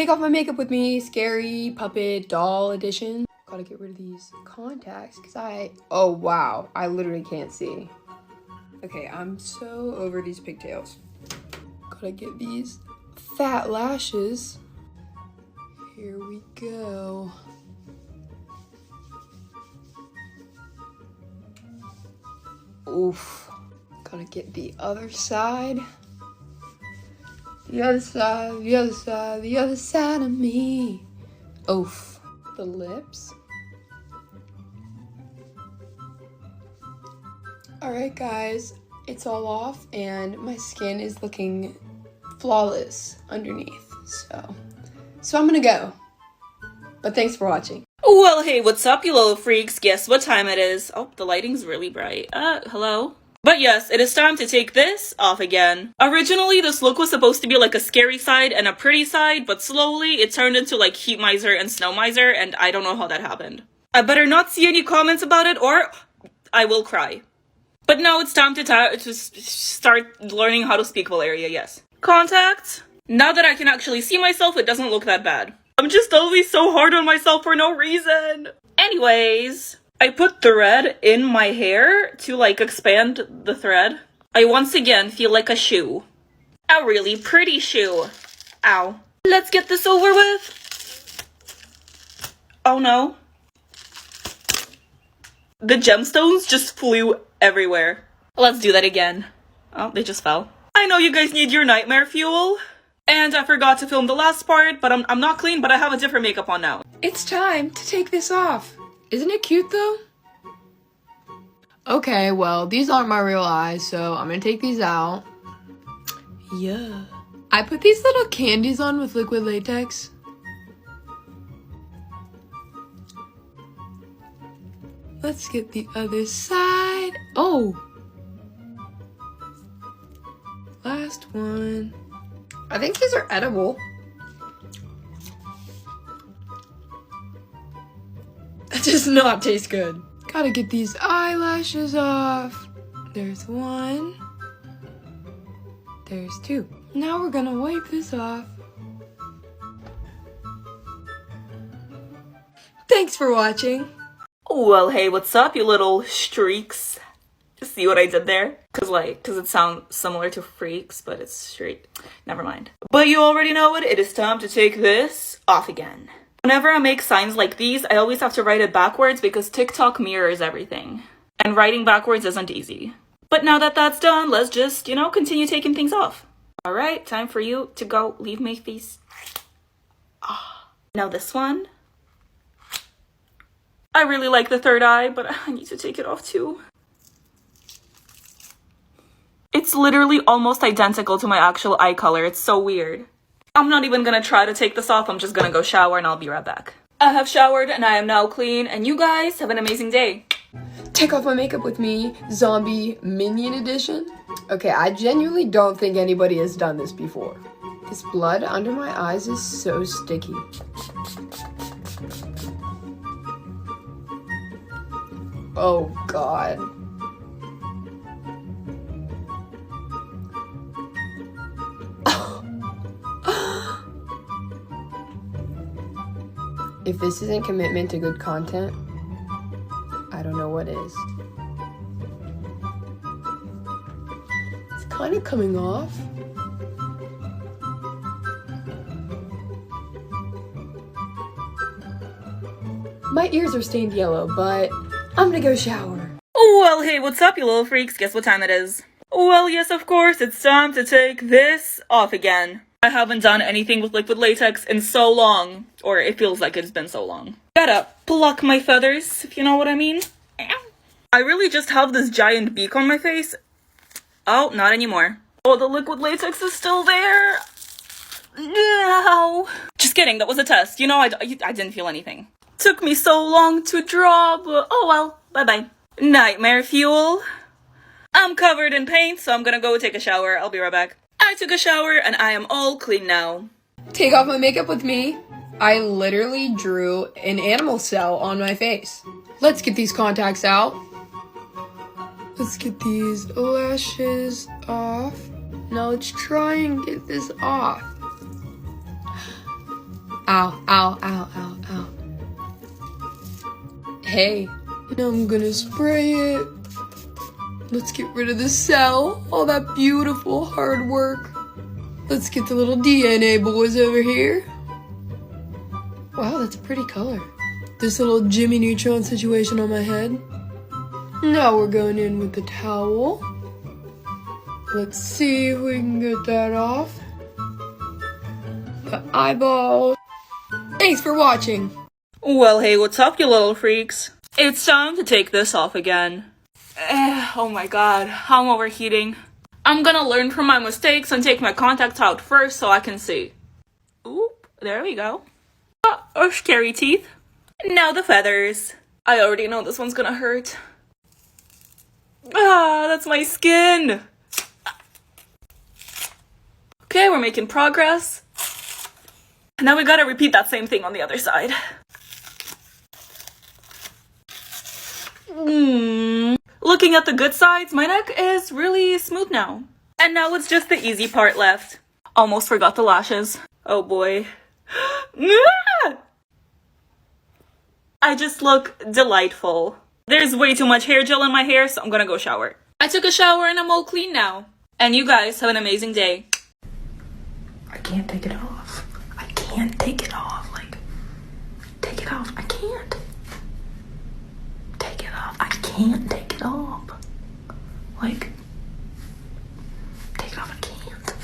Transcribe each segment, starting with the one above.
Take off my makeup with me, scary puppet doll edition. Gotta get rid of these contacts because oh wow, I literally can't see. Okay, I'm so over these pigtails. Gotta get these fat lashes. Here we go. Oof. Gotta get the other side. The other side, the other side, the other side of me. Oof. The lips. Alright guys, it's all off and my skin is looking flawless underneath. So I'm gonna go. But thanks for watching. Well, hey, what's up, you little freaks? Guess what time it is? Oh, the lighting's really bright. Hello? But yes, it is time to take this off again. Originally, this look was supposed to be like a scary side and a pretty side, but slowly it turned into like heat miser and snow miser, and I don't know how that happened. I better not see any comments about it or I will cry. But now it's time to start learning how to speak Valeria, yes. Contact. Now that I can actually see myself, it doesn't look that bad. I'm just always so hard on myself for no reason. Anyways, I put thread in my hair to like expand the thread. I once again feel like a shoe. A really pretty shoe. Ow. Let's get this over with. Oh no. The gemstones just flew everywhere. Let's do that again. Oh, they just fell. I know you guys need your nightmare fuel. And I forgot to film the last part, but I'm not clean, but I have a different makeup on now. It's time to take this off. Isn't it cute though? Okay, well, these aren't my real eyes, so I'm gonna take these out. Yeah. I put these little candies on with liquid latex. Let's get the other side. Oh! Last one. I think these are edible. That does not taste good. Gotta get these eyelashes off. There's one. There's two. Now we're gonna wipe this off. Thanks for watching. Well, hey, what's up, you little streaks? See what I did there? Cause it sounds similar to freaks, but it's straight. Never mind. But you already know it. It is time to take this off again. Whenever I make signs like these, I always have to write it backwards because TikTok mirrors everything. And writing backwards isn't easy. But now that that's done, let's just, continue taking things off. All right, time for you to go leave my face. Now this one. I really like the third eye, but I need to take it off too. It's literally almost identical to my actual eye color. It's so weird. I'm not even gonna try to take this off. I'm just gonna go shower and I'll be right back. I have showered and I am now clean, and you guys have an amazing day. Take off my makeup with me, zombie minion edition. Okay, I genuinely don't think anybody has done this before. This blood under my eyes is so sticky. Oh God. If this isn't commitment to good content, I don't know what is. It's kind of coming off. My ears are stained yellow, but I'm gonna go shower. Well, hey, what's up, you little freaks? Guess what time it is? Well, yes, of course, it's time to take this off again. I haven't done anything with liquid latex in so long, or it feels like it's been so long. Gotta pluck my feathers, if you know what I mean. I really just have this giant beak on my face. Oh, not anymore. Oh, the liquid latex is still there. No. Just kidding, that was a test. I didn't feel anything. Took me so long to draw, but oh well, bye-bye. Nightmare fuel. I'm covered in paint, so I'm gonna go take a shower. I'll be right back. I took a shower and I am all clean now. Take off my makeup with me. I literally drew an animal cell on my face. Let's get these contacts out. Let's get these lashes off. Now let's try and get this off. Ow, ow, ow, ow, ow. Hey, now I'm gonna spray it. Let's get rid of the cell. All that beautiful hard work. Let's get the little DNA boys over here. Wow, that's a pretty color. This little Jimmy Neutron situation on my head. Now we're going in with the towel. Let's see if we can get that off. The eyeball. Thanks for watching. Well, hey, what's up, you little freaks? It's time to take this off again. Oh my god, I'm overheating. I'm gonna learn from my mistakes and take my contacts out first so I can see. Oop, there we go. Oh, scary teeth. Now the feathers. I already know this one's gonna hurt. Ah, that's my skin. Okay, we're making progress. Now we gotta repeat that same thing on the other side. Looking at the good sides, my neck is really smooth now. And now it's just the easy part left. Almost forgot the lashes. Oh boy. I just look delightful. There's way too much hair gel in my hair, so I'm gonna go shower. I took a shower and I'm all clean now. And you guys have an amazing day. I can't take it off. I can't take it off. Like, take it off. I can't. Take it off. I can't take it off. Like, take it off. I can't.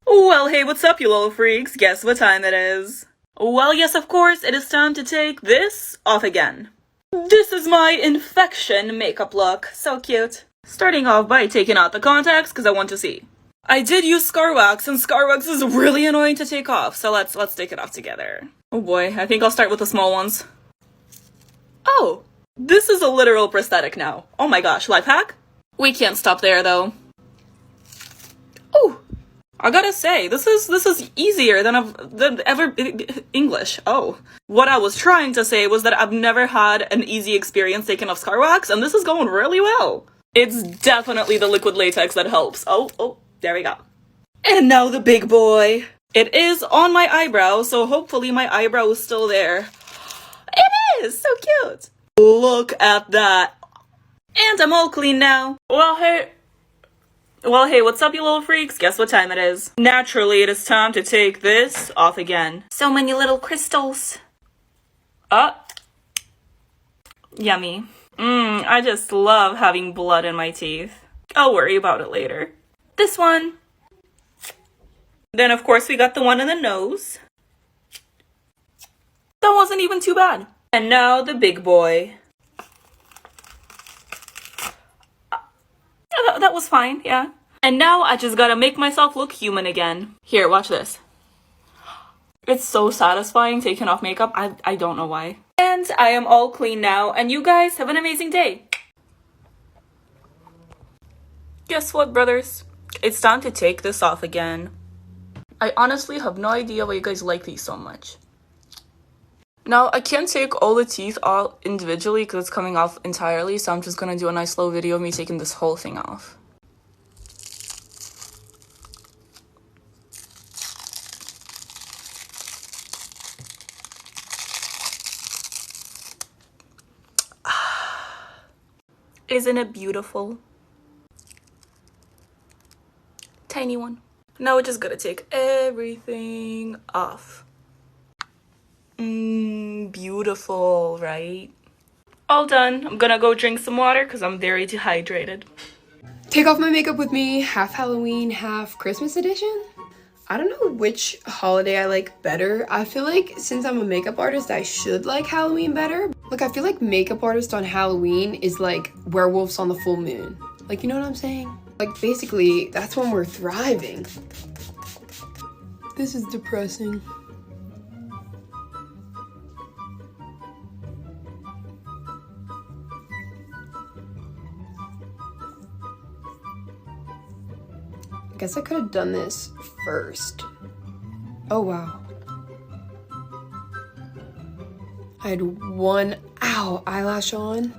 Well, hey, what's up, you little freaks? Guess what time it is? Well, yes, of course, it is time to take this off again. This is my infection makeup look. So cute. Starting off by taking out the contacts because I want to see. I did use scar wax, and scar wax is really annoying to take off, so let's take it off together. Oh boy, I think I'll start with the small ones. Oh, this is a literal prosthetic now. Oh my gosh, life hack? We can't stop there though. Oh, I gotta say, this is easier than ever English. Oh, what I was trying to say was that I've never had an easy experience taking off scar wax, and this is going really well. It's definitely the liquid latex that helps. Oh, there we go. And now the big boy. It is on my eyebrow, so hopefully my eyebrow is still there. It is! So cute! Look at that. And I'm all clean now. Well, hey, what's up, you little freaks? Guess what time it is? Naturally, it is time to take this off again. So many little crystals. Yummy. I just love having blood in my teeth. I'll worry about it later. This one. Then, of course, we got the one in the nose. That wasn't even too bad. And now the big boy. That was fine, yeah. And now I just gotta make myself look human again. Here, watch this. It's so satisfying taking off makeup. I don't know why. And I am all clean now, and you guys have an amazing day. Guess what, brothers? It's time to take this off again. I honestly have no idea why you guys like these so much. Now, I can't take all the teeth out individually because it's coming off entirely, so I'm just gonna do a nice slow video of me taking this whole thing off. Isn't it beautiful? Tiny one. Now we're just gonna take everything off. Beautiful, right? All done. I'm gonna go drink some water because I'm very dehydrated. Take off my makeup with me, half Halloween, half Christmas edition. I don't know which holiday I like better. I feel like since I'm a makeup artist, I should like Halloween better. Like, I feel like makeup artist on Halloween is like werewolves on the full moon. Like, you know what I'm saying? Like, basically, that's when we're thriving. This is depressing. I guess I could have done this first. Oh, wow. I had one, eyelash on.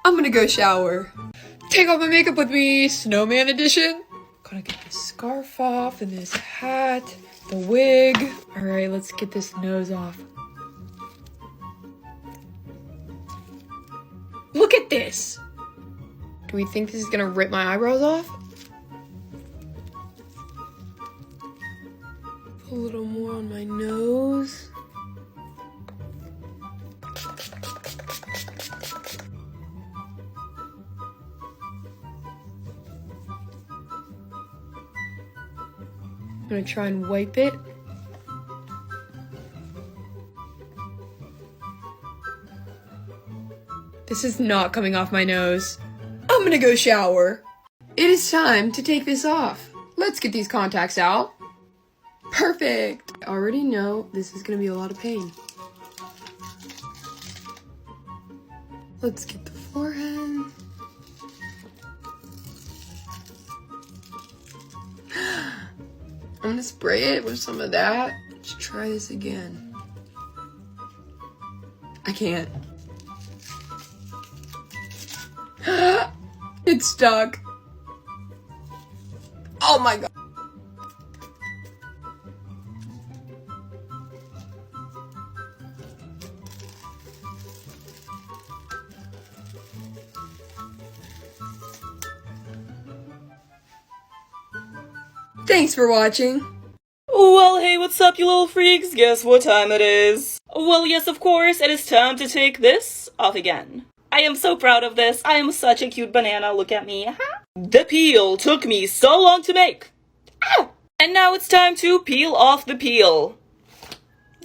I'm gonna go shower. Take off my makeup with me, snowman edition. Gotta get this scarf off and this hat, the wig. All right, let's get this nose off. Look at this. Do we think this is gonna rip my eyebrows off? A little more on my nose. I'm gonna try and wipe it. This is not coming off my nose. I'm gonna go shower. It is time to take this off. Let's get these contacts out. Perfect. I already know this is gonna be a lot of pain. Let's get the forehead. I'm gonna spray it with some of that. Let's try this again. I can't. It's stuck. Oh my god. Thanks for watching. Well, hey, what's up, you little freaks? Guess what time it is? Well, yes, of course, it is time to take this off again. I am so proud of this. I am such a cute banana. Look at me. The peel took me so long to make. Ow! And now it's time to peel off the peel.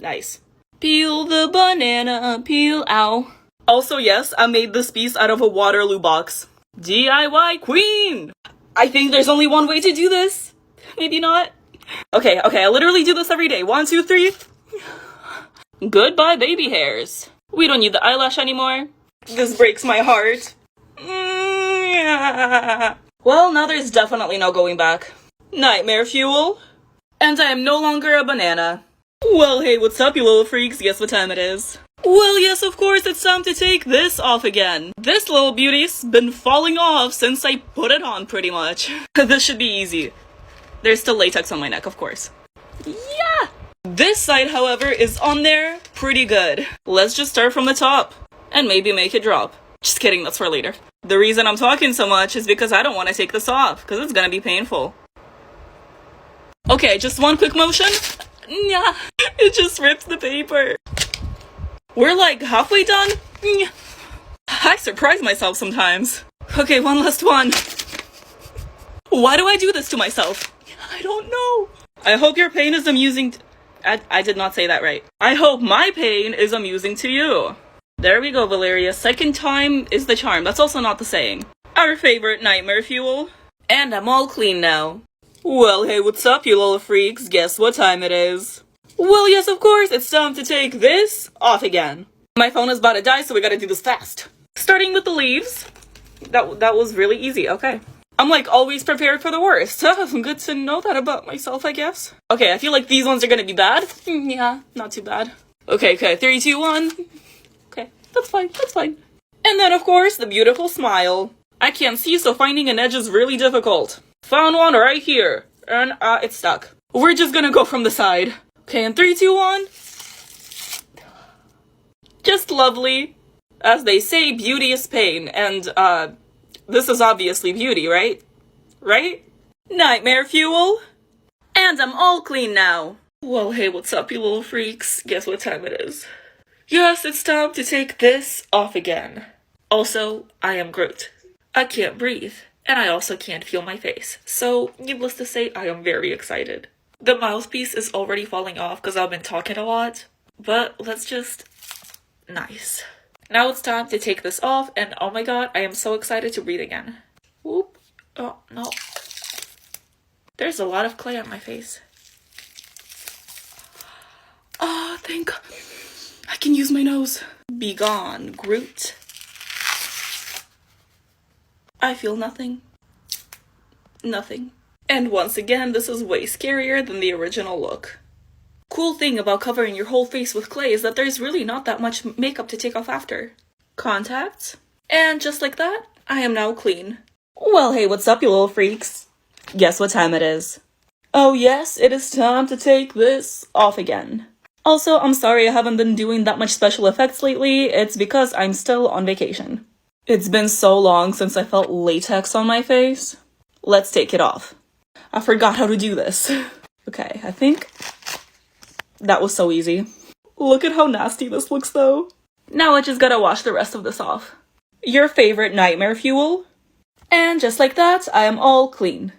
Nice. Peel the banana, peel, ow. Also, yes, I made this piece out of a Waterloo box. DIY queen! I think there's only one way to do this. Maybe not. Okay, I literally do this every day. 1, 2, 3. Goodbye, baby hairs. We don't need the eyelash anymore. This breaks my heart. Well, now there's definitely no going back. Nightmare fuel. And I am no longer a banana. Well, hey, what's up, you little freaks? Guess what time it is? Well, yes, of course, it's time to take this off again. This little beauty's been falling off since I put it on, pretty much. This should be easy. There's still latex on my neck, of course. Yeah! This side, however, is on there pretty good. Let's just start from the top and maybe make it drop. Just kidding, that's for later. The reason I'm talking so much is because I don't want to take this off, because it's gonna be painful. Okay, just one quick motion. Yeah, it just rips the paper. We're like halfway done. I surprise myself sometimes. Okay, one last one. Why do I do this to myself? I don't know. I hope your pain is amusing. I did not say that right. I hope my pain is amusing to you. There we go, Valeria. Second time is the charm. That's also not the saying. Our favorite nightmare fuel. And I'm all clean now. Well, hey, what's up, you little freaks? Guess what time it is? Well, yes, of course, it's time to take this off again. My phone is about to die, so we gotta do this fast. Starting with the leaves. That was really easy, okay. I'm like always prepared for the worst. Good to know that about myself, I guess. Okay, I feel like these ones are gonna be bad. Yeah, not too bad. Okay, 3, 2, 1. Okay, that's fine. And then, of course, the beautiful smile. I can't see, so finding an edge is really difficult. Found one right here. And, it's stuck. We're just gonna go from the side. Okay, in 3, 2, 1. Just lovely. As they say, beauty is pain. And, this is obviously beauty, right? Right? Nightmare fuel. And I'm all clean now. Well, hey, what's up, you little freaks? Guess what time it is? Yes, it's time to take this off again. Also, I am Groot. I can't breathe, and I also can't feel my face. So, needless to say, I am very excited. The mouthpiece is already falling off because I've been talking a lot, but let's just... Nice. Now it's time to take this off, and oh my god, I am so excited to breathe again. Whoop. Oh, no. There's a lot of clay on my face. Oh, thank god. I can use my nose. Be gone, Groot. I feel nothing. Nothing. And once again, this is way scarier than the original look. Cool thing about covering your whole face with clay is that there's really not that much makeup to take off after. Contacts. And just like that, I am now clean. Well, hey, what's up, you little freaks? Guess what time it is? Oh yes, it is time to take this off again. Also, I'm sorry I haven't been doing that much special effects lately. It's because I'm still on vacation. It's been so long since I felt latex on my face. Let's take it off. I forgot how to do this. Okay, I think that was so easy. Look at how nasty this looks though. Now I just gotta wash the rest of this off. Your favorite nightmare fuel? And just like that, I am all clean.